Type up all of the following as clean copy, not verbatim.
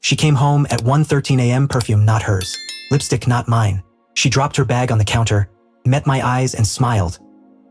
She came home at 1:13 a.m., perfume not hers, lipstick not mine. She dropped her bag on the counter, met my eyes and smiled.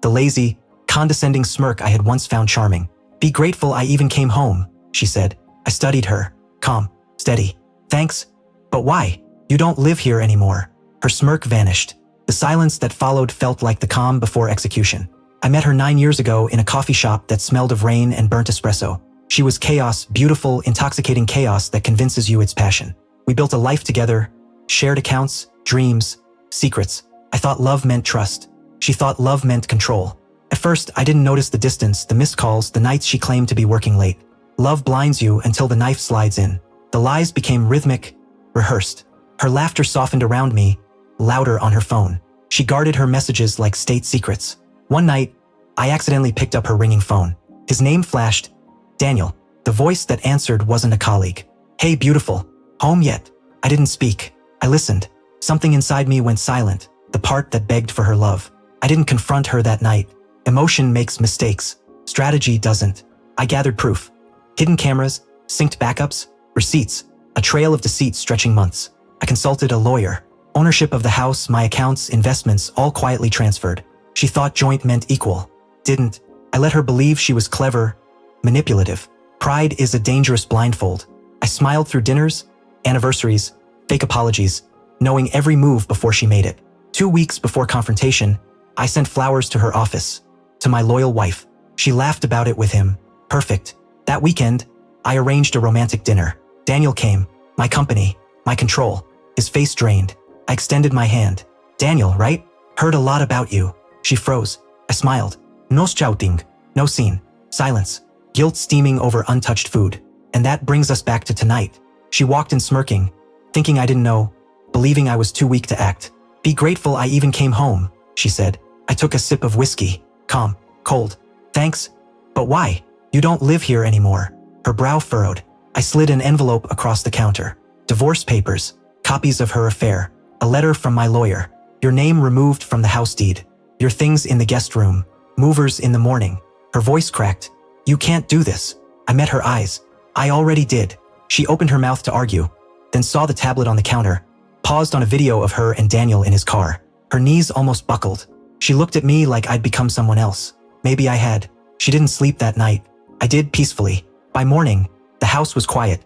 The lazy, condescending smirk I had once found charming. Be grateful I even came home, she said. I studied her. Calm, steady. Thanks. But why? You don't live here anymore. Her smirk vanished. The silence that followed felt like the calm before execution. I met her 9 years ago in a coffee shop that smelled of rain and burnt espresso. She was chaos, beautiful, intoxicating chaos that convinces you it's passion. We built a life together, shared accounts, dreams, secrets. I thought love meant trust. She thought love meant control. At first, I didn't notice the distance, the missed calls, the nights she claimed to be working late. Love blinds you until the knife slides in. The lies became rhythmic, rehearsed. Her laughter softened around me, louder on her phone. She guarded her messages like state secrets. One night, I accidentally picked up her ringing phone. His name flashed, Daniel. The voice that answered wasn't a colleague. Hey, beautiful. Home yet? I didn't speak. I listened. Something inside me went silent, the part that begged for her love. I didn't confront her that night. Emotion makes mistakes. Strategy doesn't. I gathered proof. Hidden cameras, synced backups, receipts, a trail of deceit stretching months. I consulted a lawyer. Ownership of the house, my accounts, investments, all quietly transferred. She thought joint meant equal. Didn't. I let her believe she was clever, manipulative. Pride is a dangerous blindfold. I smiled through dinners, anniversaries, fake apologies, knowing every move before she made it. 2 weeks before confrontation, I sent flowers to her office, to my loyal wife. She laughed about it with him. Perfect. That weekend, I arranged a romantic dinner. Daniel came, my company, my control. His face drained. I extended my hand. Daniel, right? Heard a lot about you. She froze. I smiled. No shouting, no scene, silence, guilt steaming over untouched food. And that brings us back to tonight. She walked in smirking, thinking I didn't know, believing I was too weak to act. Be grateful I even came home, she said. I took a sip of whiskey. Calm, cold. Thanks. But why? You don't live here anymore. Her brow furrowed. I slid an envelope across the counter. Divorce papers, copies of her affair, a letter from my lawyer. Your name removed from the house deed. Your things in the guest room. Movers in the morning. Her voice cracked. You can't do this. I met her eyes. I already did. She opened her mouth to argue, then saw the tablet on the counter, paused on a video of her and Daniel in his car. Her knees almost buckled. She looked at me like I'd become someone else. Maybe I had. She didn't sleep that night. I did peacefully. By morning, the house was quiet.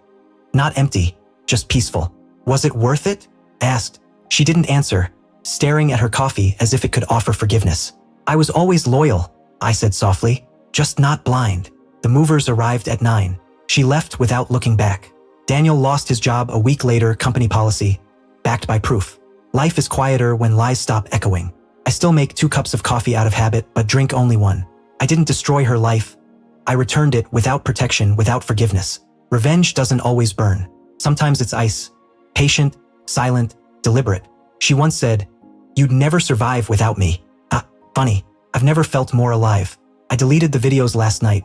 Not empty, just peaceful. Was it worth it? I asked. She didn't answer, staring at her coffee as if it could offer forgiveness. I was always loyal, I said softly, just not blind. The movers arrived at 9. She left without looking back. Daniel lost his job a week later, company policy, backed by proof. Life is quieter when lies stop echoing. I still make 2 cups of coffee out of habit, but drink only 1. I didn't destroy her life. I returned it without protection, without forgiveness. Revenge doesn't always burn. Sometimes it's ice. Patient, silent, deliberate. She once said, "You'd never survive without me." Funny. I've never felt more alive. I deleted the videos last night.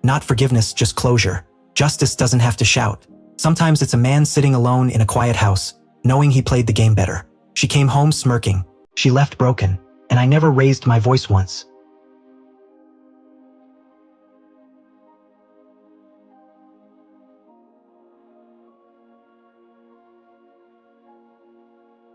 Not forgiveness, just closure. Justice doesn't have to shout. Sometimes it's a man sitting alone in a quiet house, knowing he played the game better. She came home smirking. She left broken, and I never raised my voice once.